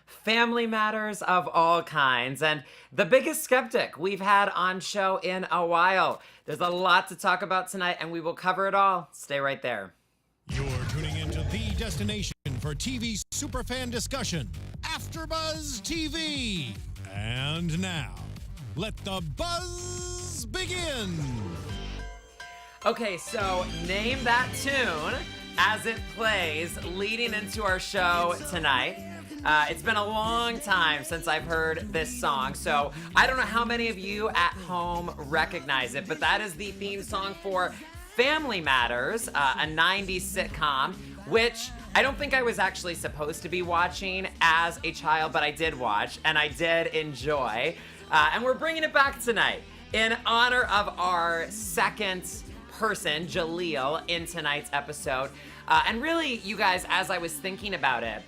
family matters of all kinds, and the biggest skeptic we've had on show in a while. There's a lot to talk about tonight, and we will cover it all. Stay right there. You're tuning into the destination for TV superfan discussion, AFTERBUZZ TV. And now, let the buzz begin. Okay, so name that tune as it plays leading into our show tonight. It's been a long time since I've heard this song, so I don't know how many of you at home recognize it, but that is the theme song for Family Matters, a 90s sitcom, which I don't think I was actually supposed to be watching as a child, but I did watch, and I did enjoy. And we're bringing it back tonight in honor of our second person, Jaleel, in tonight's episode. And really, you guys, as I was thinking about it,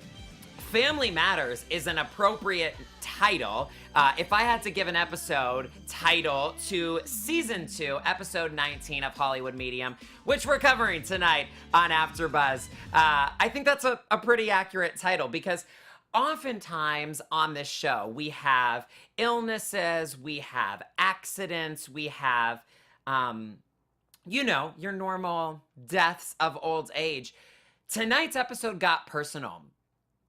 Family Matters is an appropriate title. If I had to give an episode title to Season 2, Episode 19 of Hollywood Medium, which we're covering tonight on AfterBuzz, I think that's a pretty accurate title because oftentimes on this show, we have illnesses, we have accidents, we have, your normal deaths of old age. Tonight's episode got personal.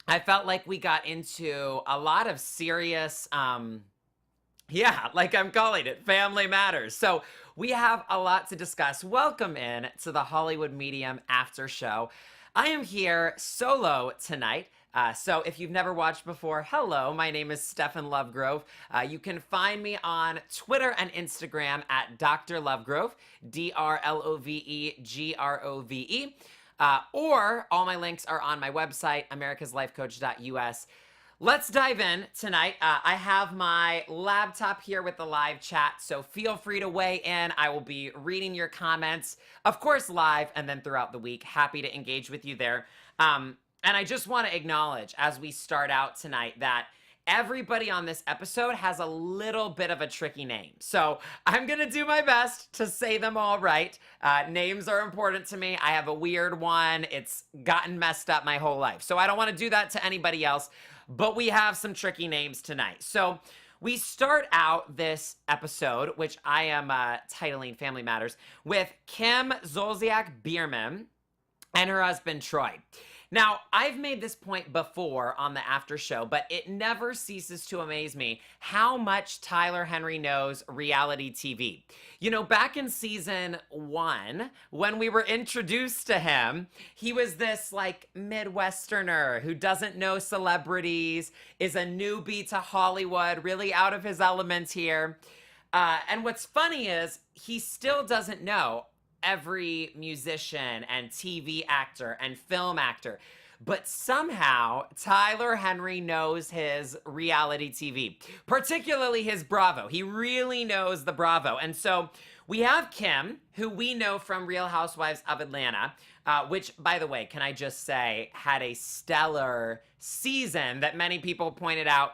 I felt like we got into a lot of serious, like I'm calling it, Family Matters. So we have a lot to discuss. Welcome in to the Hollywood Medium After Show. I am here solo tonight. So if you've never watched before, hello, my name is Stephen Lovegrove. You can find me on Twitter and Instagram at Dr. Lovegrove, DrLovegrove. Or all my links are on my website, americaslifecoach.us. Let's dive in tonight. I have my laptop here with the live chat, so feel free to weigh in. I will be reading your comments, of course, live and then throughout the week. Happy to engage with you there. And I just want to acknowledge as we start out tonight that everybody on this episode has a little bit of a tricky name. So I'm going to do my best to say them all right. Names are important to me. I have a weird one. It's gotten messed up my whole life. So I don't want to do that to anybody else, but we have some tricky names tonight. So we start out this episode, which I am titling Family Matters, with Kim Zolciak-biermann and her husband, Kroy. Now, I've made this point before on the after show, but it never ceases to amaze me how much Tyler Henry knows reality TV. You know, back in season 1, when we were introduced to him, he was this like Midwesterner who doesn't know celebrities, is a newbie to Hollywood, really out of his element here. And what's funny is he still doesn't know every musician and TV actor and film actor. But somehow, Tyler Henry knows his reality TV, particularly his Bravo. He really knows the Bravo. And so we have Kim, who we know from Real Housewives of Atlanta, which, by the way, can I just say, had a stellar season that many people pointed out.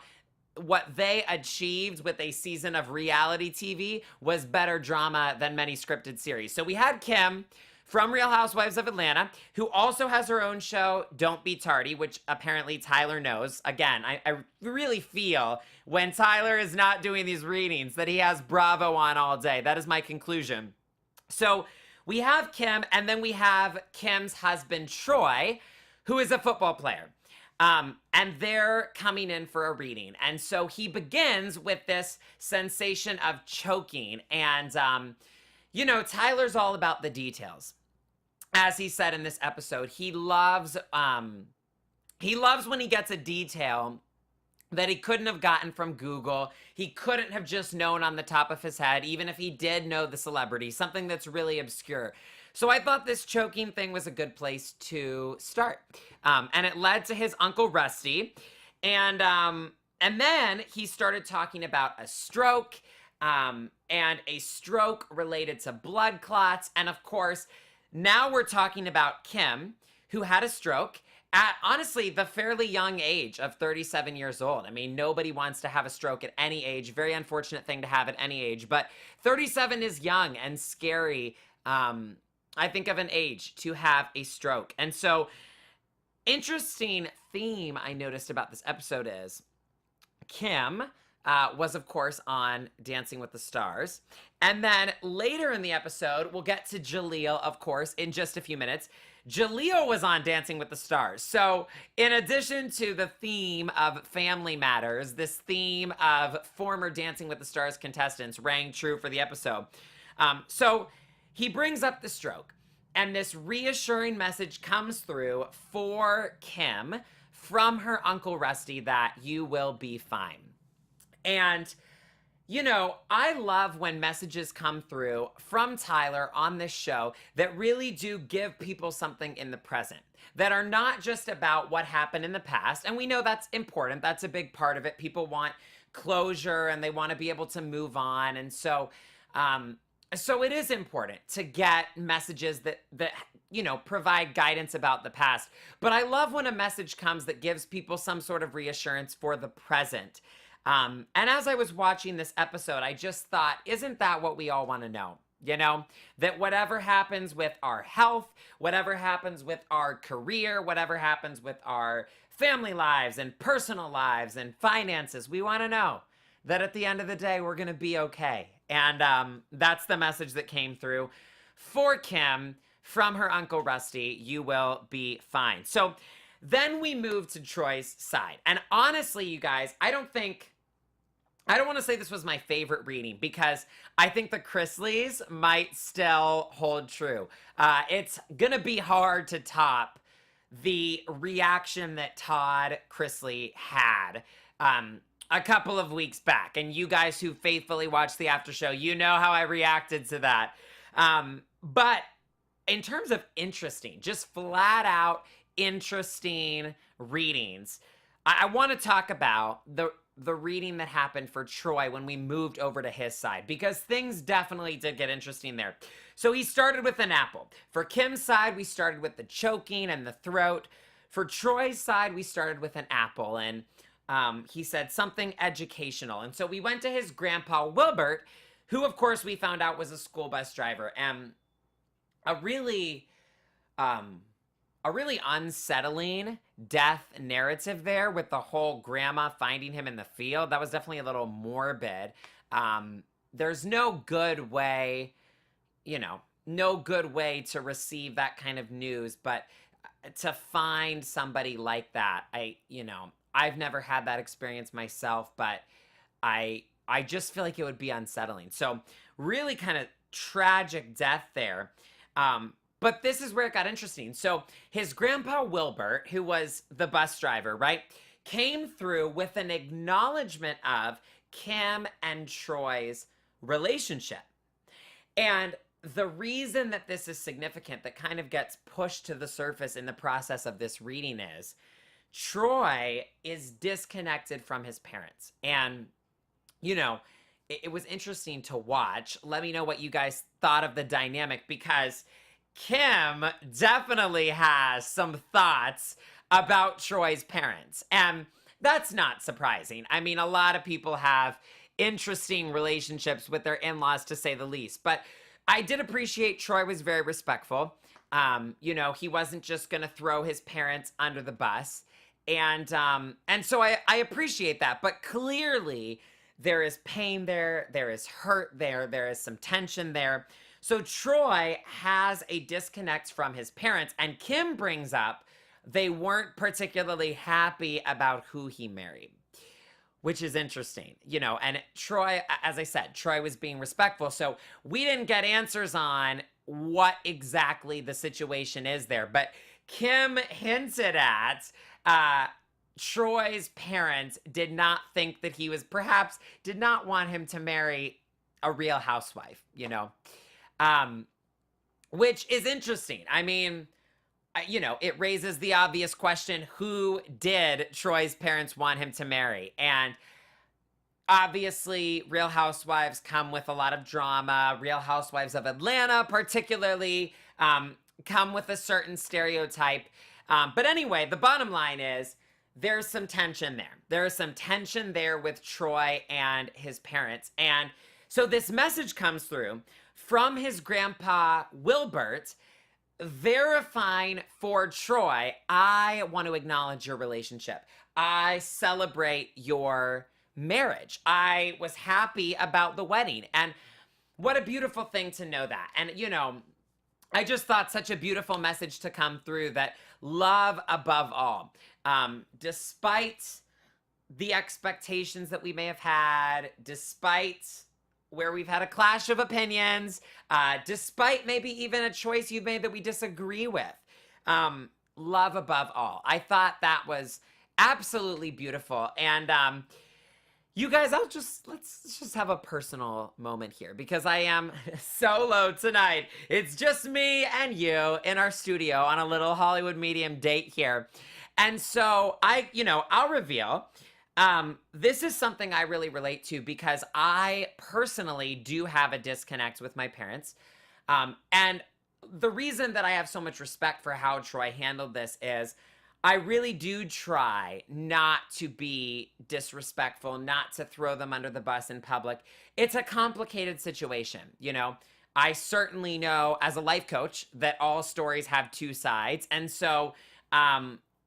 What they achieved with a season of reality TV was better drama than many scripted series. So we had Kim from Real Housewives of Atlanta, who also has her own show, Don't Be Tardy, which apparently Tyler knows. Again, I really feel when Tyler is not doing these readings that he has Bravo on all day. That is my conclusion. So we have Kim, and then we have Kim's husband, Kroy, who is a football player. And they're coming in for a reading. And so he begins with this sensation of choking. And, Tyler's all about the details. As he said in this episode, he loves when he gets a detail that he couldn't have gotten from Google. He couldn't have just known on the top of his head, even if he did know the celebrity, something that's really obscure. So I thought this choking thing was a good place to start. And it led to his Uncle Rusty. And then he started talking about a stroke, and a stroke related to blood clots. And of course, now we're talking about Kim, who had a stroke at, honestly, the fairly young age of 37 years old. I mean, nobody wants to have a stroke at any age. Very unfortunate thing to have at any age. But 37 is young and scary. I think of an age to have a stroke. And so Interesting theme I noticed about this episode is Kim was, of course, on Dancing with the Stars. And then later in the episode, we'll get to Jaleel, of course, in just a few minutes. Jaleel was on Dancing with the Stars. So in addition to the theme of family matters, this theme of former Dancing with the Stars contestants rang true for the episode. So he brings up the stroke, and this reassuring message comes through for Kim from her Uncle Rusty that you will be fine. And, you know, I love when messages come through from Tyler on this show that really do give people something in the present, that are not just about what happened in the past. And we know that's important. That's a big part of it. People want closure and they want to be able to move on. And so it is important to get messages that you know, provide guidance about the past. But I love when a message comes that gives people some sort of reassurance for the present. And as I was watching this episode, I just thought, isn't that what we all want to know? You know, that whatever happens with our health, whatever happens with our career, whatever happens with our family lives and personal lives and finances, we want to know that at the end of the day, we're going to be okay. And that's the message that came through for Kim from her Uncle Rusty. You will be fine. So then we move to Troy's side. And honestly, you guys, I don't want to say this was my favorite reading because I think the Chrisleys might still hold true. It's going to be hard to top the reaction that Todd Chrisley had a couple of weeks back. And you guys who faithfully watch the after show, you know how I reacted to that. But in terms of interesting, just flat out interesting readings, I want to talk about the reading that happened for Troy when we moved over to his side, because things definitely did get interesting there. So he started with an apple. For Kim's side, we started with the choking and the throat. For Troy's side, we started with an apple, and he said something educational. And so we went to his grandpa, Wilbert, who, of course, we found out was a school bus driver. And a really unsettling death narrative there with the whole grandma finding him in the field. That was definitely a little morbid. There's no good way, no good way to receive that kind of news, but to find somebody like that, I've never had that experience myself, but I just feel like it would be unsettling. So really kind of tragic death there. But this is where it got interesting. So his grandpa Wilbert, who was the bus driver, right, came through with an acknowledgement of Kim and Troy's relationship. And the reason that this is significant, that kind of gets pushed to the surface in the process of this reading, is Troy is disconnected from his parents. And, it was interesting to watch. Let me know what you guys thought of the dynamic, because Kim definitely has some thoughts about Troy's parents. And that's not surprising. I mean, a lot of people have interesting relationships with their in-laws, to say the least. But I did appreciate Troy was very respectful. He wasn't just going to throw his parents under the bus. And so I appreciate that. But clearly, there is pain there. There is hurt there. There is some tension there. So Troy has a disconnect from his parents, and Kim brings up they weren't particularly happy about who he married, which is interesting, and Troy, as I said, Troy was being respectful. So we didn't get answers on what exactly the situation is there, but Kim hinted at, Troy's parents did not think that he was, perhaps did not want him to marry a real housewife, which is interesting. I mean, it raises the obvious question, who did Troy's parents want him to marry? And obviously, Real Housewives come with a lot of drama. Real Housewives of Atlanta, particularly, come with a certain stereotype. But anyway, the bottom line is there's some tension there. There is some tension there with Troy and his parents. And so this message comes through from his grandpa, Wilbert, verifying for Kroy, I want to acknowledge your relationship. I celebrate your marriage. I was happy about the wedding. And what a beautiful thing to know that. And, you know, I just thought such a beautiful message to come through, that love above all. Despite the expectations that we may have had, despite where we've had a clash of opinions, despite maybe even a choice you've made that we disagree with, love above all. I thought that was absolutely beautiful. And you guys, let's just have a personal moment here, because I am solo tonight. It's just me and you in our studio on a little Hollywood Medium date here. And so I'll reveal, this is something I really relate to, because I personally do have a disconnect with my parents. And the reason that I have so much respect for how Kroy handled this is I really do try not to be disrespectful, not to throw them under the bus in public. It's a complicated situation, you know. I certainly know as a life coach that all stories have two sides. And so,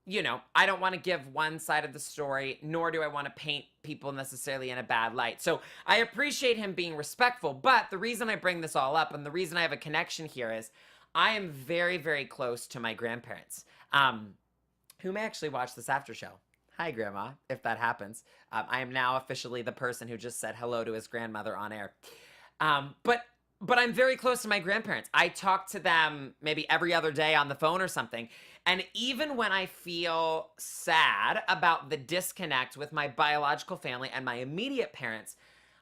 you know, I don't want to give one side of the story, nor do I want to paint people necessarily in a bad light. So I appreciate him being respectful. But the reason I bring this all up, and the reason I have a connection here, is I am very, very close to my grandparents, who may actually watch this after show. Hi, Grandma, if that happens. I am now officially the person who just said hello to his grandmother on air. But I'm very close to my grandparents. I talk to them maybe every other day on the phone or something. And even when I feel sad about the disconnect with my biological family and my immediate parents,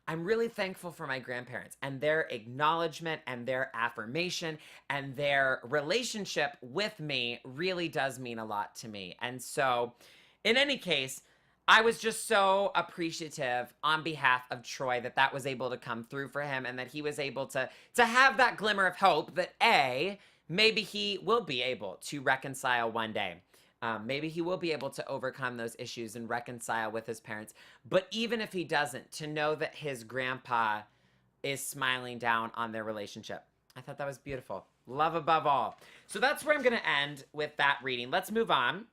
I'm really thankful for my grandparents and their acknowledgement and their affirmation, and their relationship with me really does mean a lot to me. And so, in any case, I was just so appreciative on behalf of Kroy that was able to come through for him, and that he was able to have that glimmer of hope that maybe he will be able to reconcile one day. Maybe he will be able to overcome those issues and reconcile with his parents. But even if he doesn't, to know that his grandpa is smiling down on their relationship. I thought that was beautiful. Love above all. So that's where I'm going to end with that reading. Let's move on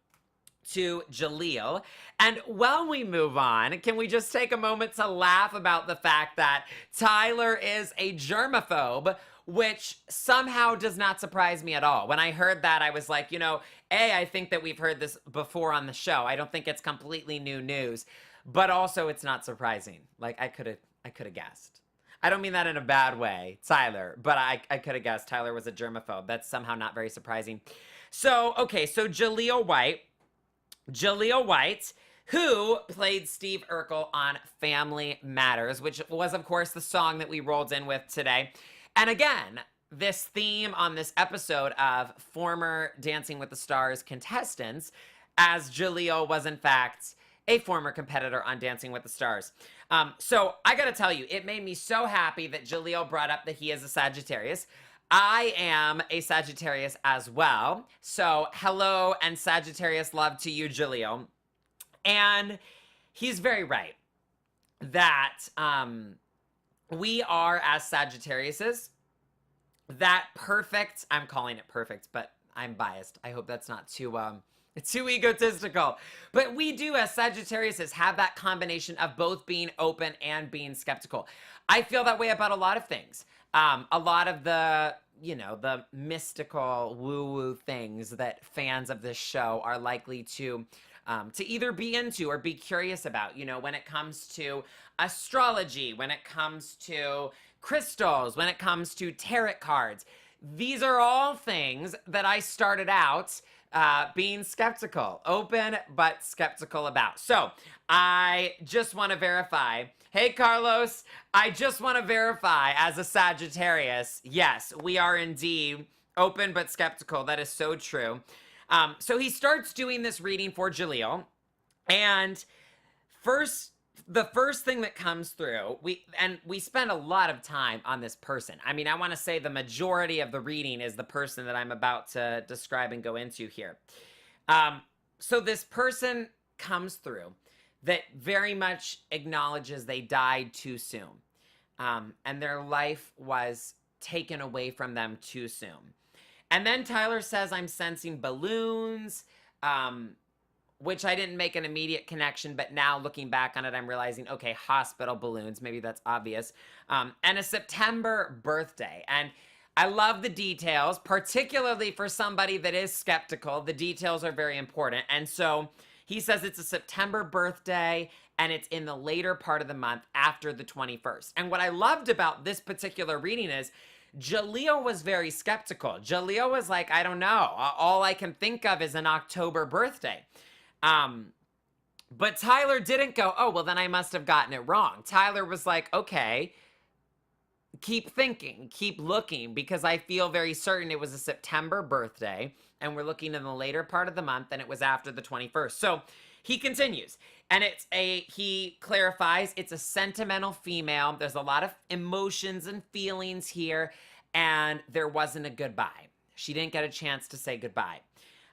to Jaleel. And while we move on, can we just take a moment to laugh about the fact that Tyler is a germaphobe, which somehow does not surprise me at all. When I heard that, I was like, you know, I think that we've heard this before on the show. I don't think it's completely new news, but also it's not surprising. Like, I could have guessed. I don't mean that in a bad way, Tyler, but I could have guessed Tyler was a germaphobe. That's somehow not very surprising. So, okay, so Jaleel White, who played Steve Urkel on Family Matters, which was, of course, the song that we rolled in with today. And again, this theme on this episode of former Dancing with the Stars contestants, as Jaleel was, in fact, a former competitor on Dancing with the Stars. So I gotta tell you, it made me so happy that Jaleel brought up that he is a Sagittarius. I am a Sagittarius as well. So hello and Sagittarius love to you, Jaleel. And he's very right that we are, as Sagittariuses, that perfect, I'm calling it perfect, but I'm biased. I hope that's not too egotistical. But we do, as Sagittariuses, have that combination of both being open and being skeptical. I feel that way about a lot of things. A lot of the, you know, the mystical woo-woo things that fans of this show are likely to either be into or be curious about, you know, when it comes to astrology, when it comes to crystals, when it comes to tarot cards. These are all things that I started out being skeptical, open but skeptical about. So I just want to verify, hey Carlos, I just want to verify as a Sagittarius, yes, we are indeed open but skeptical. That is so true. So he starts doing this reading for Jaleel, and the first thing that comes through, we spend a lot of time on this person. I mean, I want to say the majority of the reading is the person that I'm about to describe and go into here. So this person comes through that very much acknowledges they died too soon, and their life was taken away from them too soon. And then Tyler says, I'm sensing balloons, which I didn't make an immediate connection, but now looking back on it, I'm realizing, okay, hospital balloons, maybe that's obvious. And a September birthday. And I love the details, particularly for somebody that is skeptical. The details are very important. And so he says it's a September birthday and it's in the later part of the month after the 21st. And what I loved about this particular reading is Jaleel was very skeptical. Jaleel was like, I don't know. All I can think of is an October birthday. But Tyler didn't go, oh, well, then I must have gotten it wrong. Tyler was like, okay, keep thinking, keep looking, because I feel very certain it was a September birthday, and we're looking in the later part of the month, and it was after the 21st. So he continues, and he clarifies, it's a sentimental female. There's a lot of emotions and feelings here, and there wasn't a goodbye. She didn't get a chance to say goodbye.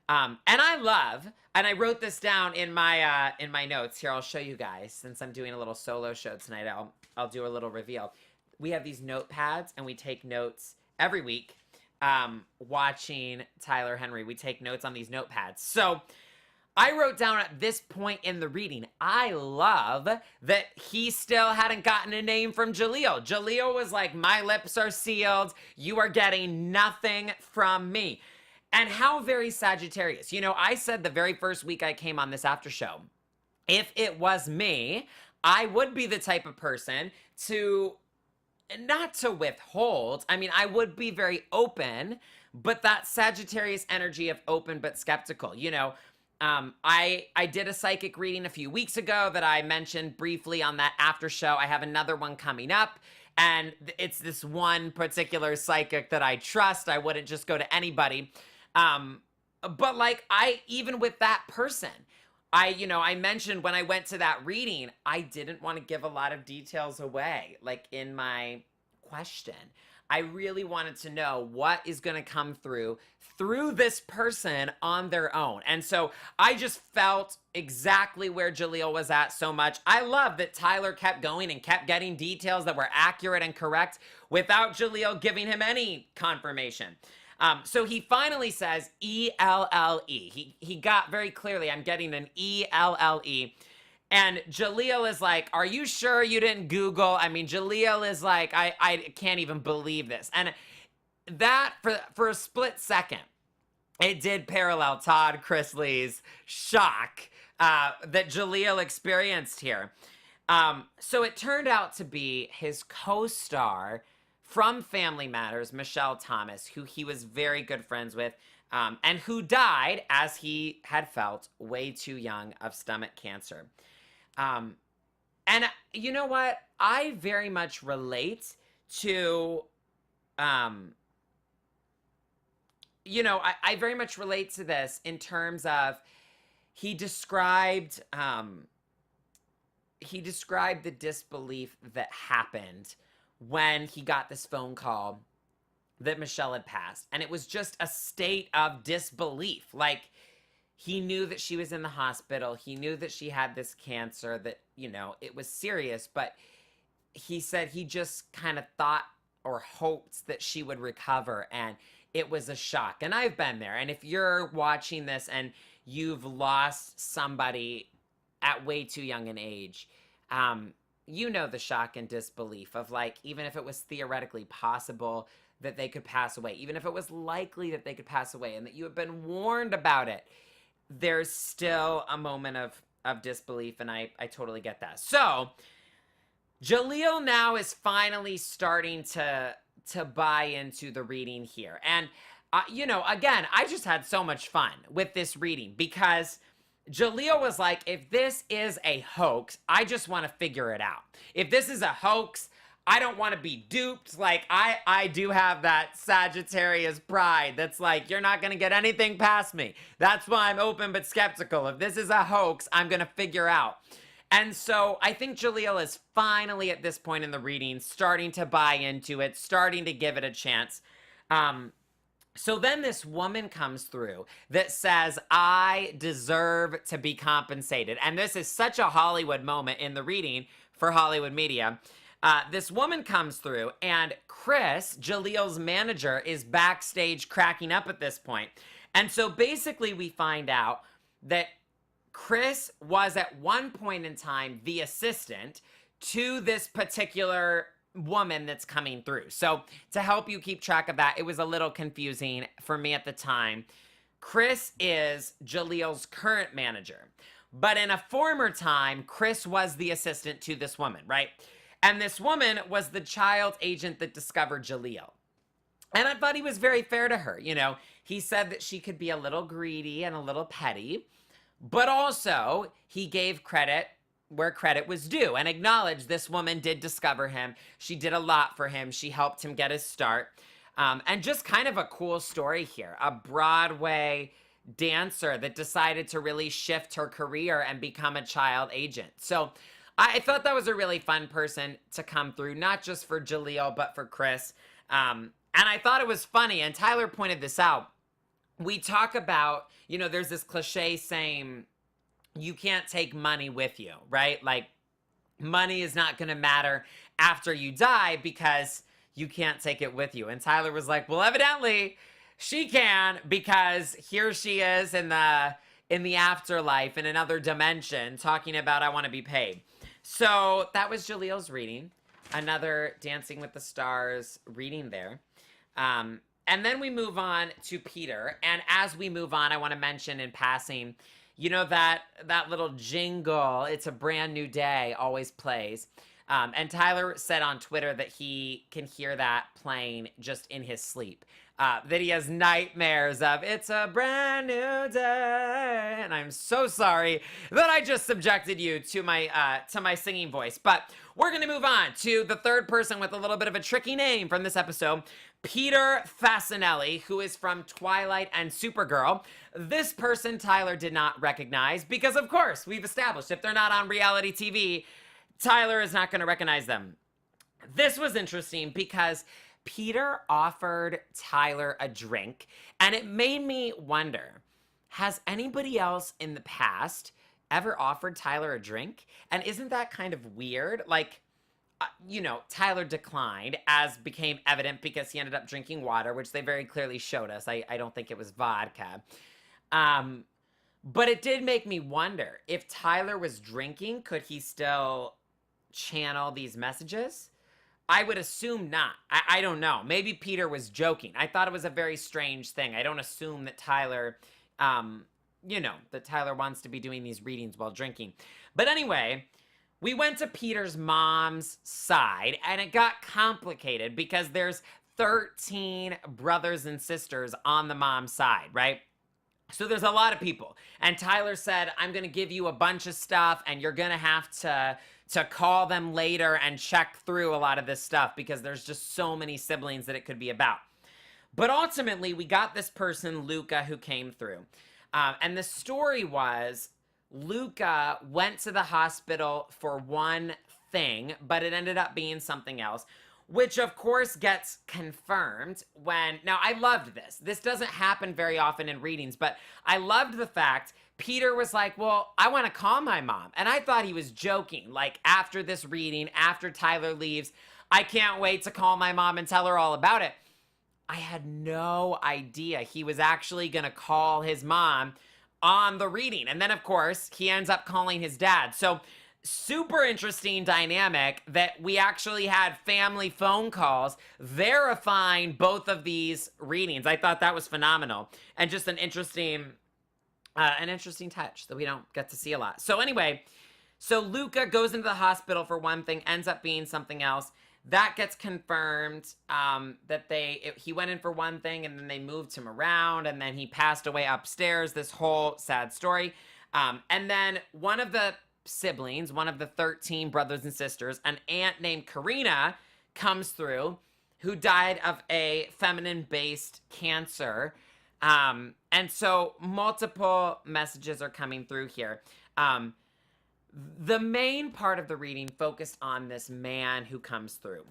And I love, and I wrote this down in my notes here. I'll show you guys, since I'm doing a little solo show tonight. I'll do a little reveal. We have these notepads, and we take notes every week. Watching Tyler Henry, we take notes on these notepads. So I wrote down at this point in the reading, I love that he still hadn't gotten a name from Jaleel. Jaleel was like, my lips are sealed. You are getting nothing from me. And how very Sagittarius. You know, I said the very first week I came on this after show, if it was me, I would be the type of person to, not to withhold. I mean, I would be very open, but that Sagittarius energy of open but skeptical, you know. I did a psychic reading a few weeks ago that I mentioned briefly on that after show. I have another one coming up, and it's this one particular psychic that I trust. I wouldn't just go to anybody. But like, even with that person, I mentioned when I went to that reading, I didn't want to give a lot of details away, like in my question. I really wanted to know what is going to come through this person on their own. And so I just felt exactly where Jaleel was at so much. I love that Tyler kept going and kept getting details that were accurate and correct without Jaleel giving him any confirmation. So he finally says E-L-L-E. He got very clearly, I'm getting an E-L-L-E. And Jaleel is like, are you sure you didn't Google? I mean, Jaleel is like, I can't even believe this. And that, for a split second, it did parallel Todd Chrisley's shock that Jaleel experienced here. So it turned out to be his co-star from Family Matters, Michelle Thomas, who he was very good friends with, and who died, as he had felt, way too young of stomach cancer. And you know what? I very much relate to, I very much relate to this in terms of he described the disbelief that happened when he got this phone call that Michelle had passed. And it was just a state of disbelief. Like, he knew that she was in the hospital. He knew that she had this cancer, that, it was serious. But he said he just kind of thought or hoped that she would recover. And it was a shock. And I've been there. And if you're watching this and you've lost somebody at way too young an age, you know the shock and disbelief of, like, even if it was theoretically possible that they could pass away, even if it was likely that they could pass away and that you have been warned about it, there's still a moment of disbelief, and I totally get that. So Jaleel now is finally starting to buy into the reading here. And, again, I just had so much fun with this reading because Jaleel was like, if this is a hoax, I just want to figure it out. If this is a hoax, I don't want to be duped. Like, I do have that Sagittarius pride that's like, you're not going to get anything past me. That's why I'm open but skeptical. If this is a hoax, I'm going to figure out. And so I think Jaleel is finally at this point in the reading starting to buy into it, starting to give it a chance. So then this woman comes through that says, I deserve to be compensated. And this is such a Hollywood moment in the reading for Hollywood media. This woman comes through, and Chris, Jaleel's manager, is backstage cracking up at this point. And so basically we find out that Chris was at one point in time the assistant to this particular woman that's coming through. So to help you keep track of that, it was a little confusing for me at the time. Chris is Jaleel's current manager. But in a former time, Chris was the assistant to this woman, right? And this woman was the child agent that discovered Jaleel. And I thought he was very fair to her. You know, he said that she could be a little greedy and a little petty, but also he gave credit where credit was due and acknowledged this woman did discover him. She did a lot for him. She helped him get his start. And just kind of a cool story here. A Broadway dancer that decided to really shift her career and become a child agent. So I thought that was a really fun person to come through, not just for Jaleel, but for Chris. And I thought it was funny, and Tyler pointed this out. We talk about, you know, there's this cliche saying, you can't take money with you, right? Like, money is not going to matter after you die because you can't take it with you. And Tyler was like, well, evidently she can, because here she is in the afterlife, in another dimension, talking about I want to be paid. So that was Jaleel's reading. Another Dancing with the Stars reading there. And then we move on to Peter. And as we move on, I want to mention in passing, you know, that little jingle, "It's a Brand New Day," always plays. And Tyler said on Twitter that he can hear that playing just in his sleep. That he has nightmares of "It's a brand new day." And I'm so sorry that I just subjected you to my singing voice. But we're going to move on to the third person with a little bit of a tricky name from this episode, Peter Facinelli, who is from Twilight and Supergirl. This person Tyler did not recognize because, of course, we've established if they're not on reality TV, Tyler is not going to recognize them. This was interesting because Peter offered Tyler a drink, and it made me wonder, has anybody else in the past ever offered Tyler a drink? And isn't that kind of weird? Like, you know, Tyler declined, as became evident because he ended up drinking water, which they very clearly showed us. I don't think it was vodka. But it did make me wonder, if Tyler was drinking, could he still channel these messages? I would assume not. I don't know. Maybe Peter was joking. I thought it was a very strange thing. I don't assume that Tyler, that Tyler wants to be doing these readings while drinking. But anyway, we went to Peter's mom's side, and it got complicated because there's 13 brothers and sisters on the mom's side, right? So there's a lot of people. And Tyler said, I'm going to give you a bunch of stuff, and you're going to have to call them later and check through a lot of this stuff because there's just so many siblings that it could be about. But ultimately, we got this person, Luca, who came through. And the story was, Luca went to the hospital for one thing, but it ended up being something else, which of course gets confirmed when, now I loved this. This doesn't happen very often in readings, but I loved the fact Peter was like, well, I want to call my mom. And I thought he was joking. Like, after this reading, after Tyler leaves, I can't wait to call my mom and tell her all about it. I had no idea he was actually going to call his mom on the reading. And then, of course, he ends up calling his dad. So super interesting dynamic that we actually had family phone calls verifying both of these readings. I thought that was phenomenal and just an interesting touch that we don't get to see a lot. So anyway, so Luca goes into the hospital for one thing, ends up being something else. That gets confirmed that he went in for one thing and then they moved him around and then he passed away upstairs. This whole sad story. And then one of the siblings, one of the 13 brothers and sisters, an aunt named Karina comes through who died of a feminine-based cancer. And so multiple messages are coming through here. The main part of the reading focused on this man who comes through.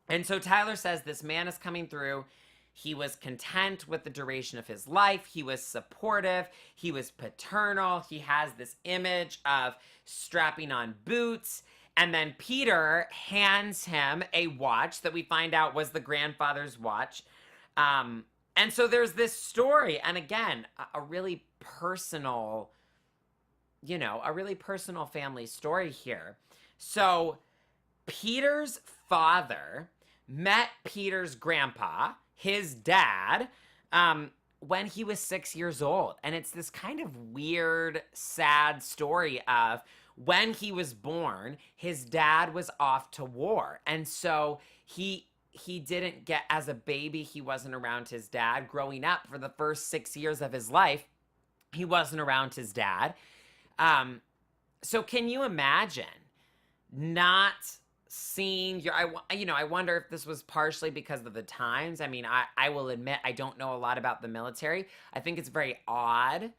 And so Tyler says this man is coming through. He was content with the duration of his life. He was supportive. He was paternal. He has this image of strapping on boots. And then Peter hands him a watch that we find out was the grandfather's watch. And so there's this story. And again, a really personal, a really personal family story here. So Peter's father met Peter's grandpa, his dad, when he was 6 years old. And it's this kind of weird, sad story of when he was born, his dad was off to war. And so he didn't get, as a baby, he wasn't around his dad. Growing up for the first 6 years of his life, he wasn't around his dad. So can you imagine not seeing I wonder if this was partially because of the times. I mean, I will admit I don't know a lot about the military. I think it's very odd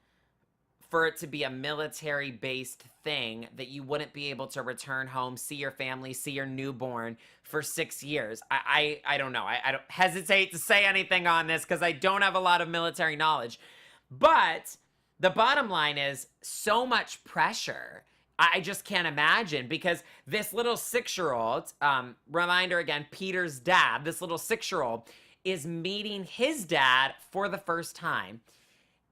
for it to be a military-based thing that you wouldn't be able to return home, see your family, see your newborn for 6 years. I don't know. I don't hesitate to say anything on this because I don't have a lot of military knowledge. But the bottom line is so much pressure. I just can't imagine, because this little 6-year-old, reminder again, Peter's dad, this little 6-year-old is meeting his dad for the first time.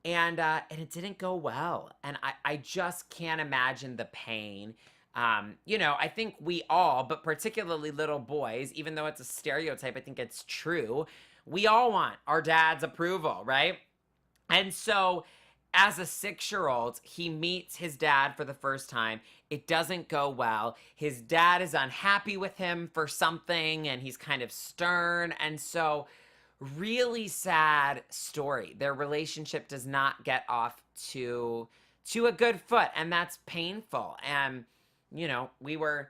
And it didn't go well. And I just can't imagine the pain. I think we all, but particularly little boys, even though it's a stereotype, I think it's true. We all want our dad's approval, right? And so as a 6-year-old, he meets his dad for the first time. It doesn't go well. His dad is unhappy with him for something, and he's kind of stern. And so really sad story. Their relationship does not get off to a good foot, and that's painful. And we were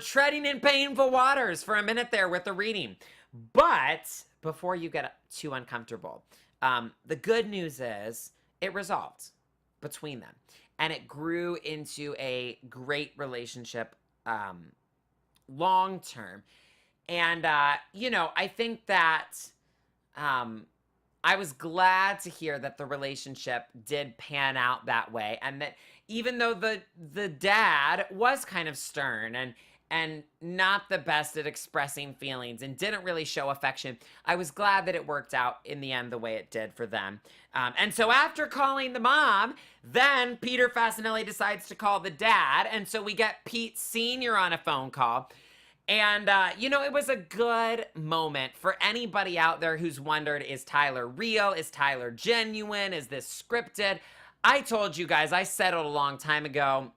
treading in painful waters for a minute there with the reading. But before you get too uncomfortable, the good news is it resolved between them, and it grew into a great relationship long term. And I think that I was glad to hear that the relationship did pan out that way, and that even though the dad was kind of stern and not the best at expressing feelings and didn't really show affection, I was glad that it worked out in the end the way it did for them. And so after calling the mom, then Peter Facinelli decides to call the dad, and so we get Pete Sr. on a phone call. And, it was a good moment for anybody out there who's wondered, is Tyler real? Is Tyler genuine? Is this scripted? I told you guys, I settled a long time ago.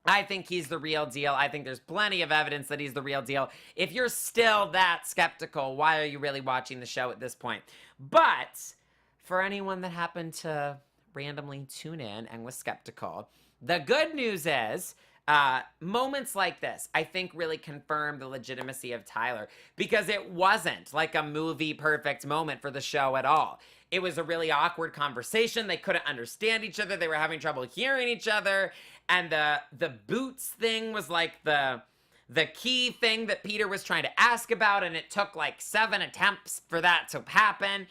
I think he's the real deal. I think there's plenty of evidence that he's the real deal. If you're still that skeptical, why are you really watching the show at this point? But for anyone that happened to randomly tune in and was skeptical, the good news is moments like this, I think, really confirm the legitimacy of Tyler, because it wasn't like a movie perfect moment for the show at all. It was a really awkward conversation. They couldn't understand each other. They were having trouble hearing each other. And the boots thing was like the key thing that Peter was trying to ask about. And it took like 7 attempts for that to happen.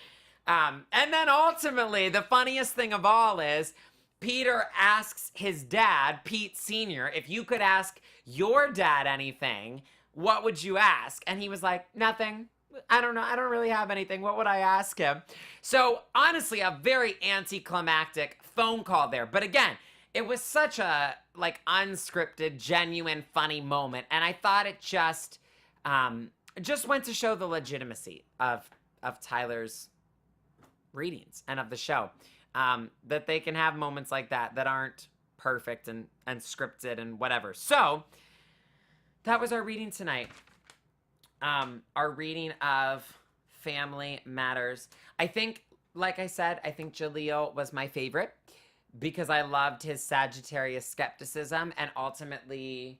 And then ultimately, the funniest thing of all is Peter asks his dad, Pete Sr., if you could ask your dad anything, what would you ask? And he was like, nothing. I don't know. I don't really have anything. What would I ask him? So honestly, a very anticlimactic phone call there. But again, it was such a unscripted, genuine, funny moment. And I thought it just went to show the legitimacy of Tyler's readings and of the show. That they can have moments like that aren't perfect and scripted and whatever. So that was our reading tonight. Our reading of Family Matters. I think, like I said, I think Jaleel was my favorite because I loved his Sagittarius skepticism and ultimately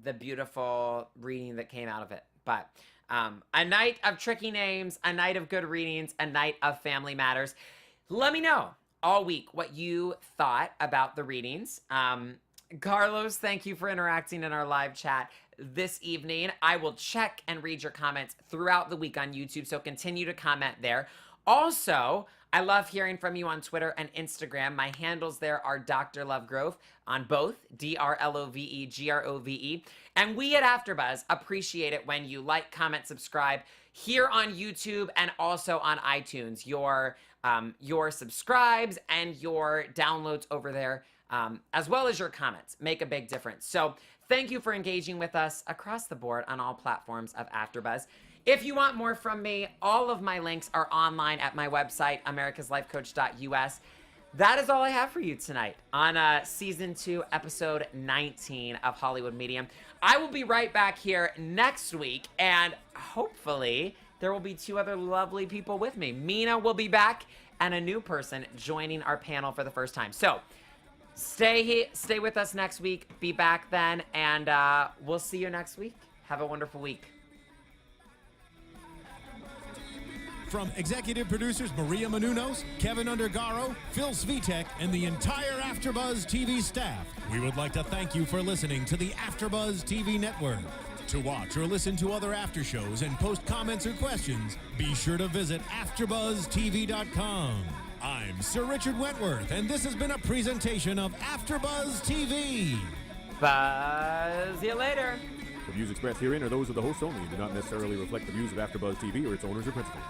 the beautiful reading that came out of it. But a night of tricky names, a night of good readings, a night of Family Matters. Let me know all week what you thought about the readings. Carlos, thank you for interacting in our live chat this evening. I will check and read your comments throughout the week on YouTube, so continue to comment there. Also, I love hearing from you on Twitter and Instagram. My handles there are Dr. Lovegrove on both, DRLOVEGROVE. And we at AfterBuzz appreciate it when you like, comment, subscribe here on YouTube and also on iTunes. Your subscribes and your downloads over there, as well as your comments, make a big difference. So thank you for engaging with us across the board on all platforms of AfterBuzz. If you want more from me, all of my links are online at my website, americaslifecoach.us. That is all I have for you tonight on Season 2, Episode 19 of Hollywood Medium. I will be right back here next week, and hopefully there will be 2 other lovely people with me. Mina will be back, and a new person joining our panel for the first time. So stay with us next week. Be back then, and we'll see you next week. Have a wonderful week. From executive producers Maria Menounos, Kevin Undergaro, Phil Svitek, and the entire AfterBuzz TV staff, we would like to thank you for listening to the AfterBuzz TV network. To watch or listen to other after shows and post comments or questions, be sure to visit AfterBuzzTV.com. I'm Sir Richard Wentworth, and this has been a presentation of AfterBuzz TV. Buzz you later. The views expressed herein are those of the hosts only and do not necessarily reflect the views of AfterBuzz TV or its owners or principals.